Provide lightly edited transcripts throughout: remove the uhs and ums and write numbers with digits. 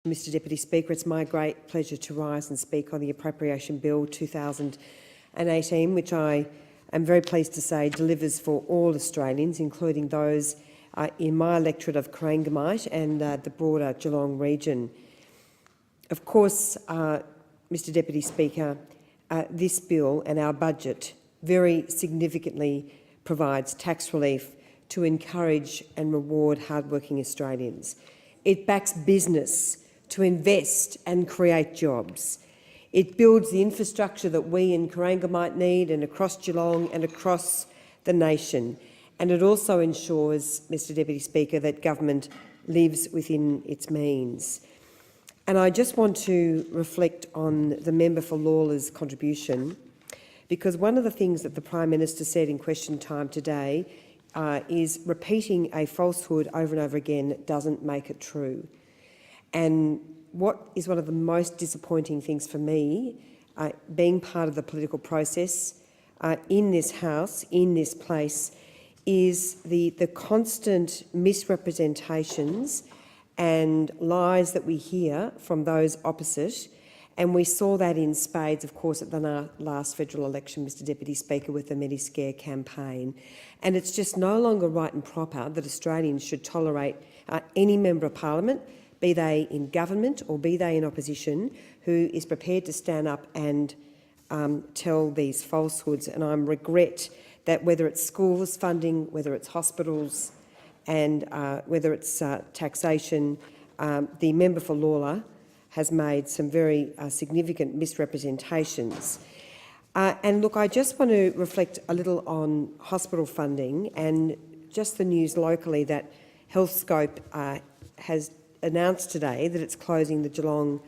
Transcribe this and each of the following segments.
Mr Deputy Speaker, it's my great pleasure to rise and speak on the Appropriation Bill 2018, which I am very pleased to say delivers for all Australians, including those in my electorate of Corangamite and the broader Geelong region. Of course, Mr Deputy Speaker, this bill and our budget very significantly provides tax relief to encourage and reward hardworking Australians. It backs business to invest and create jobs. It builds the infrastructure that we in Corangamite need and across Geelong and across the nation. And it also ensures, Mr Deputy Speaker, that government lives within its means. And I just want to reflect on the member for Lawler's contribution, because one of the things that the Prime Minister said in question time today is repeating a falsehood over and over again doesn't make it true. And what is one of the most disappointing things for me, being part of the political process in this House, in this place, is the constant misrepresentations and lies that we hear from those opposite. And we saw that in spades, of course, at the last federal election, Mr Deputy Speaker, with the Mediscare campaign. And it's just no longer right and proper that Australians should tolerate any member of parliament, be they in government or be they in opposition, who is prepared to stand up and tell these falsehoods. And I regret that whether it's schools funding, whether it's hospitals and whether it's taxation, the member for Lawler has made some very significant misrepresentations. And look, I just want to reflect a little on hospital funding and just the news locally that Healthscope has announced today that it's closing the Geelong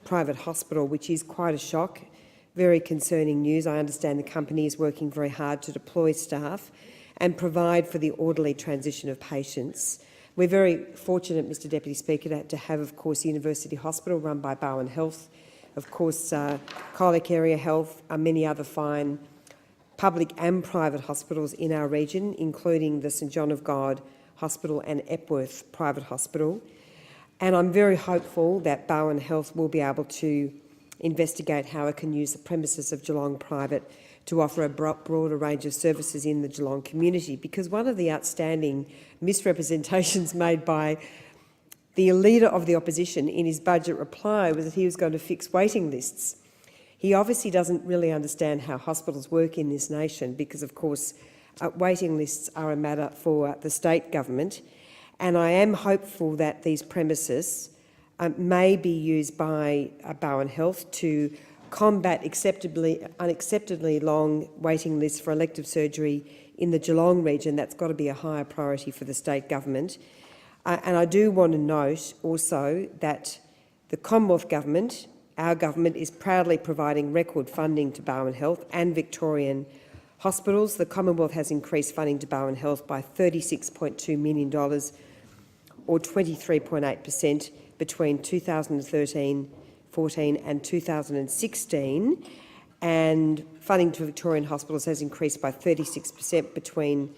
private hospital, which is quite a shock, very concerning news. I understand the company is working very hard to deploy staff and provide for the orderly transition of patients. We're very fortunate, Mr Deputy Speaker, to have, of course, University Hospital run by Bowen Health, of course, Colac Area Health, many other fine public and private hospitals in our region, including the St John of God Hospital and Epworth Private Hospital. And I'm very hopeful that Bowen Health will be able to investigate how it can use the premises of Geelong Private to offer a broader range of services in the Geelong community, because one of the outstanding misrepresentations made by the Leader of the Opposition in his budget reply was that he was going to fix waiting lists. He obviously doesn't really understand how hospitals work in this nation because, of course, waiting lists are a matter for the state government. And I am hopeful that these premises may be used by Bowen Health to combat unacceptably long waiting lists for elective surgery in the Geelong region. That's got to be a higher priority for the state government. And I do want to note also that the Commonwealth Government, our government, is proudly providing record funding to Bowen Health and Victorian hospitals. The Commonwealth has increased funding to Bowen Health by $36.2 million, or 23.8% between 2013-14 and 2016, and funding to Victorian hospitals has increased by 36% between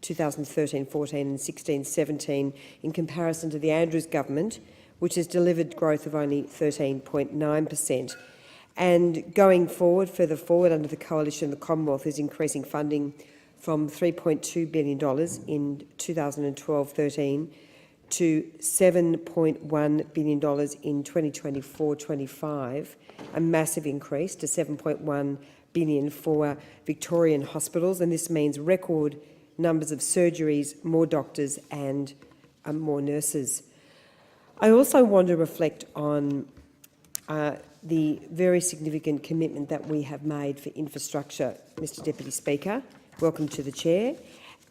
2013-14 and 16-17 in comparison to the Andrews government, which has delivered growth of only 13.9%. And going forward, further forward under the coalition, the Commonwealth is increasing funding from $3.2 billion in 2012-13 to $7.1 billion in 2024-25, a massive increase to $7.1 billion for Victorian hospitals, and this means record numbers of surgeries, more doctors and more nurses. I also want to reflect on the very significant commitment that we have made for infrastructure, Mr Deputy Speaker. Welcome to the chair.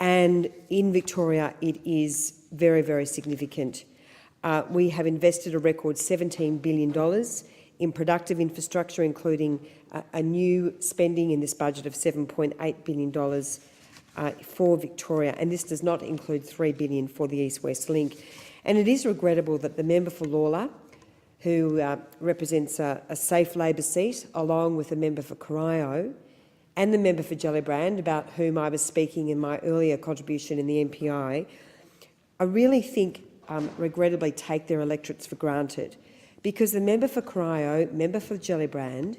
And in Victoria, it is very, very significant. We have invested a record $17 billion in productive infrastructure, including a new spending in this budget of $7.8 billion for Victoria, and this does not include $3 billion for the East-West Link. And it is regrettable that the member for Lawler, who represents a safe Labor seat, along with the member for Corio and the member for Gellibrand, about whom I was speaking in my earlier contribution in the MPI, I really think regrettably take their electorates for granted. because the member for Corio, member for Gellibrand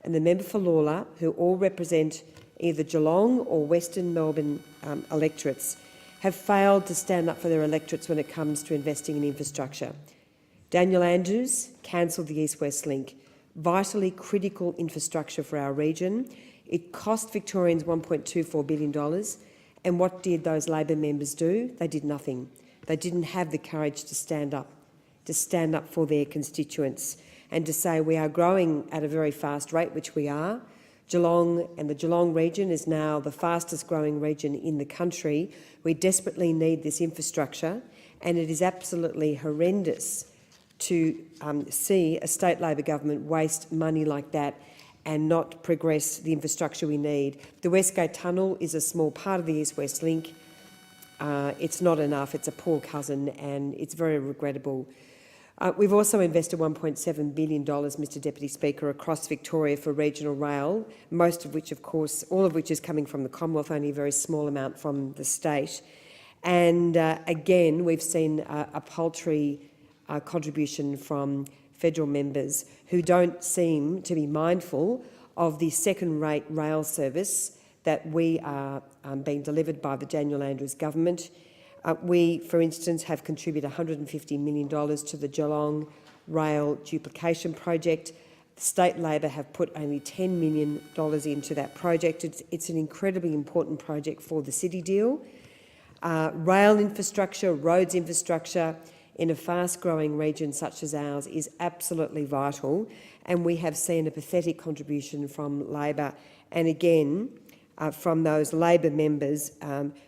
and the member for Lalor, who all represent either Geelong or Western Melbourne electorates, have failed to stand up for their electorates when it comes to investing in infrastructure. Daniel Andrews cancelled the East-West Link, vitally critical infrastructure for our region. It cost Victorians $1.24 billion. And what did those Labor members do? They did nothing. They didn't have the courage to stand up for their constituents and to say we are growing at a very fast rate, which we are. Geelong and the Geelong region is now the fastest growing region in the country. We desperately need this infrastructure, and it is absolutely horrendous to see a state Labor government waste money like that and not progress the infrastructure we need. The Westgate Tunnel is a small part of the East-West Link. It's not enough. It's a poor cousin, and it's very regrettable. We've also invested $1.7 billion, Mr Deputy Speaker, across Victoria for regional rail, most of which, of course, all of which is coming from the Commonwealth, only a very small amount from the state. And again, we've seen a paltry contribution from federal members who don't seem to be mindful of the second-rate rail service that we are being delivered by the Daniel Andrews government. We, for instance, have contributed $150 million to the Geelong Rail Duplication Project. State Labor have put only $10 million into that project. It's an incredibly important project for the city deal. Rail infrastructure, roads infrastructure in a fast-growing region such as ours is absolutely vital, and we have seen a pathetic contribution from Labor and, again, from those Labor members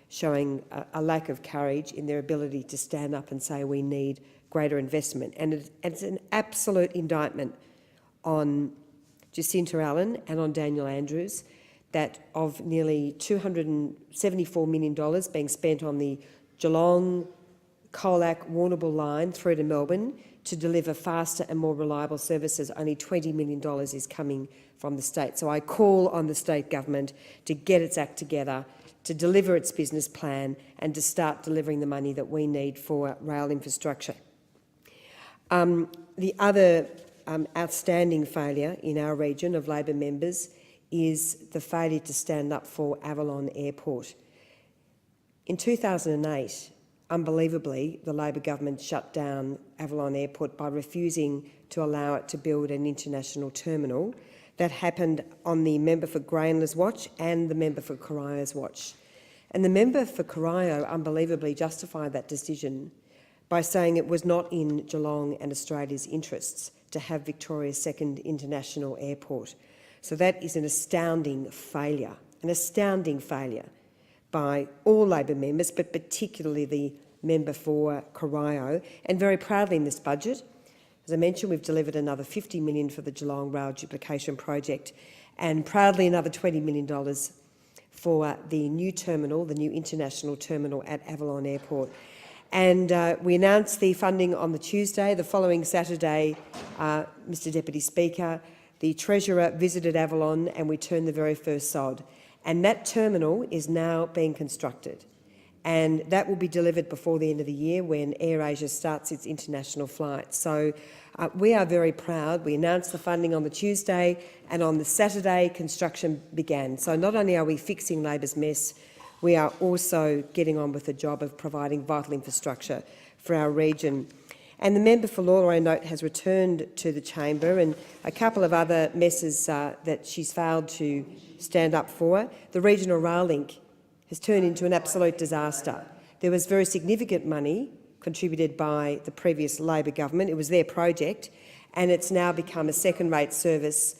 showing a lack of courage in their ability to stand up and say we need greater investment. And it's an absolute indictment on Jacinta Allen and on Daniel Andrews that of nearly $274 million being spent on the Geelong, Colac, Warrnambool line through to Melbourne to deliver faster and more reliable services, only $20 million is coming from the state. So I call on the state government to get its act together, to deliver its business plan and to start delivering the money that we need for rail infrastructure. The other outstanding failure in our region of Labor members is the failure to stand up for Avalon Airport. In 2008, unbelievably, the Labor government shut down Avalon Airport by refusing to allow it to build an international terminal. That happened on the member for Grainler's watch and the member for Corio's watch. And the member for Corio unbelievably justified that decision by saying it was not in Geelong and Australia's interests to have Victoria's second international airport. So that is an astounding failure by all Labor members, but particularly the member for Corio. And very proudly in this budget, as I mentioned, we've delivered another $50 million for the Geelong Rail Duplication Project and proudly another $20 million for the new terminal, the new international terminal at Avalon Airport. And we announced the funding on the Tuesday. The following Saturday, Mr Deputy Speaker, the Treasurer visited Avalon and we turned the very first sod. And that terminal is now being constructed. And that will be delivered before the end of the year when AirAsia starts its international flights. So we are very proud. We announced the funding on the Tuesday and on the Saturday construction began. So not only are we fixing Labor's mess, we are also getting on with the job of providing vital infrastructure for our region. And the member for Lalor, I note, has returned to the chamber, and a couple of other messes that she's failed to stand up for. The regional rail link has turned into an absolute disaster. There was very significant money contributed by the previous Labor government. It was their project, and it's now become a second-rate service,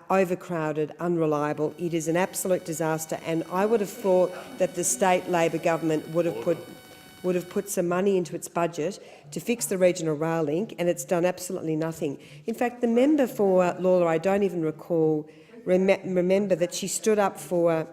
overcrowded, unreliable. It is an absolute disaster, and I would have thought that the state Labor government would have put some money into its budget to fix the regional rail link, and it's done absolutely nothing. In fact, the member for Lalor, I don't even remember that she stood up for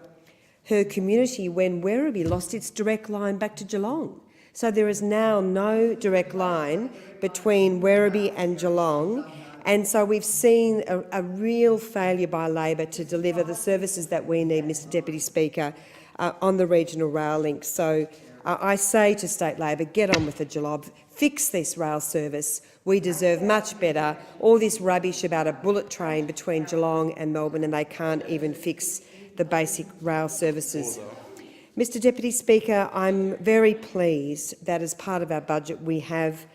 her community when Werribee lost its direct line back to Geelong. So there is now no direct line between Werribee and Geelong, and so we've seen a real failure by Labor to deliver the services that we need, Mr Deputy Speaker, on the regional rail link. So I say to State Labor, get on with the job, fix this rail service. We deserve much better. All this rubbish about a bullet train between Geelong and Melbourne, and they can't even fix the basic rail services. Mr Deputy Speaker, I'm very pleased that as part of our budget we have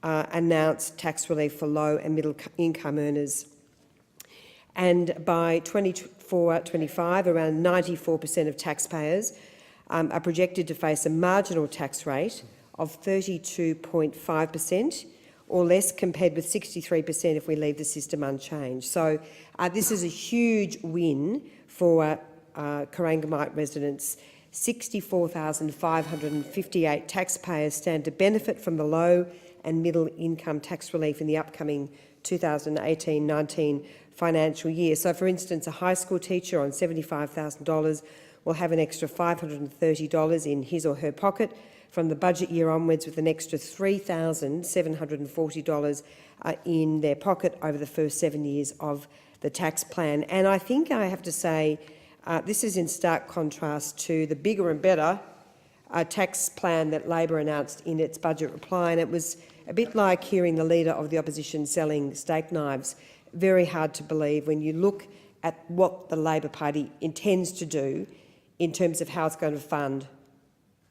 announced tax relief for low and middle income earners. And by 2024-25, around 94% of taxpayers are projected to face a marginal tax rate of 32.5% or less, compared with 63% if we leave the system unchanged. So this is a huge win for Corangamite residents. 64,558 taxpayers stand to benefit from the low and middle income tax relief in the upcoming 2018-19 financial year. So, for instance, a high school teacher on $75,000 will have an extra $530 in his or her pocket from the budget year onwards, with an extra $3,740 in their pocket over the first 7 years of the tax plan. And I think I have to say this is in stark contrast to the bigger and better tax plan that Labor announced in its budget reply. And it was a bit like hearing the Leader of the Opposition selling steak knives. Very hard to believe when you look at what the Labor Party intends to do in terms of how it's going to fund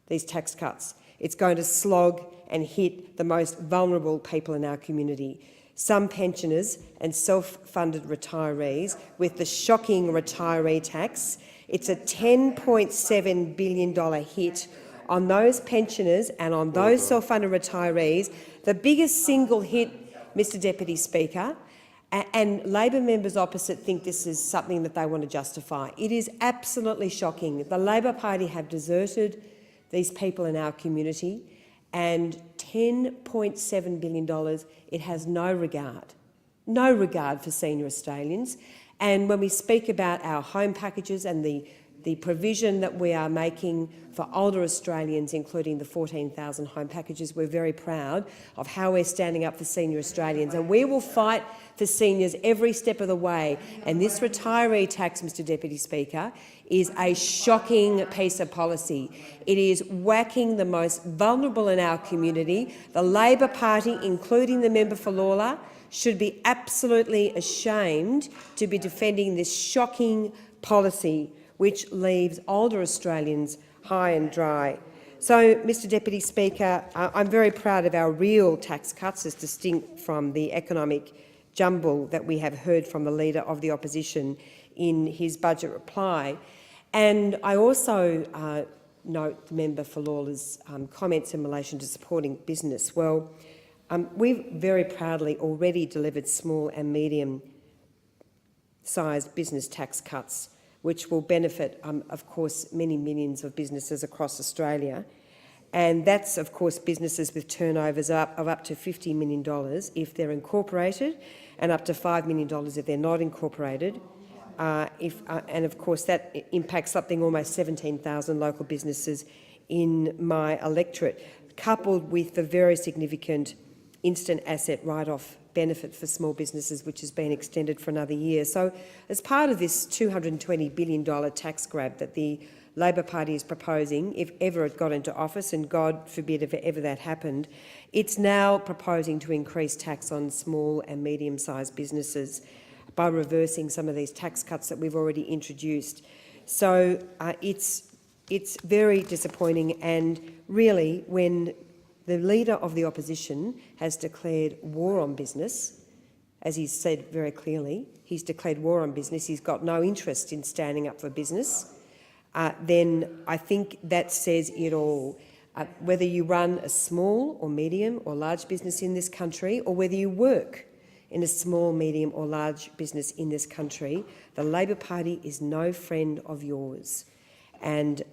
these tax cuts. It's going to slog and hit the most vulnerable people in our community. Some pensioners and self-funded retirees with the shocking retiree tax. It's a $10.7 billion hit on those pensioners and on those self-funded retirees, the biggest single hit, Mr Deputy Speaker, and Labor members opposite think this is something that they want to justify. It is absolutely shocking. The Labor Party have deserted these people in our community, and $10.7 billion, it has no regard for senior Australians. And when we speak about our home packages and the provision that we are making for older Australians, including the 14,000 home packages, we're very proud of how we're standing up for senior Australians, and we will fight for seniors every step of the way. And this retiree tax, Mr Deputy Speaker, is a shocking piece of policy. It is whacking the most vulnerable in our community. The Labor Party, including the member for Lalor, should be absolutely ashamed to be defending this shocking policy which leaves older Australians high and dry. So, Mr Deputy Speaker, I'm very proud of our real tax cuts, as distinct from the economic jumble that we have heard from the Leader of the Opposition in his budget reply. And I also note the member for Lalor's comments in relation to supporting business. Well, we've very proudly already delivered small and medium-sized business tax cuts, which will benefit, of course, many millions of businesses across Australia. And that's, of course, businesses with turnovers of up to $50 million if they're incorporated, and up to $5 million if they're not incorporated. And, of course, that impacts something almost 17,000 local businesses in my electorate, coupled with the very significant instant asset write-off benefit for small businesses, which has been extended for another year. So, as part of this $220 billion tax grab that the Labor Party is proposing, if ever it got into office, and God forbid if ever that happened, it's now proposing to increase tax on small and medium-sized businesses by reversing some of these tax cuts that we've already introduced. So it's very disappointing, and really, when the Leader of the Opposition has declared war on business, as he's said very clearly, he's declared war on business, he's got no interest in standing up for business, then I think that says it all. Whether you run a small or medium or large business in this country, or whether you work in a small, medium or large business in this country, the Labor Party is no friend of yours. And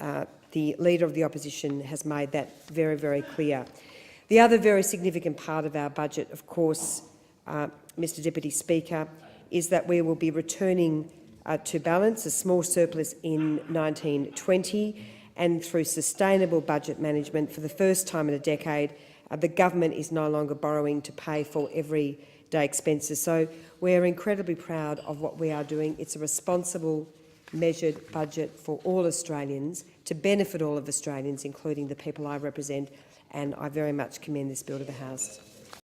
the Leader of the Opposition has made that very, very clear. The other very significant part of our budget, of course, Mr Deputy Speaker, is that we will be returning to balance a small surplus in 1920, and through sustainable budget management for the first time in a decade, the government is no longer borrowing to pay for everyday expenses. So we're incredibly proud of what we are doing. It's a responsible measured budget for all Australians to benefit all of Australians, including the people I represent, and I very much commend this bill to the House.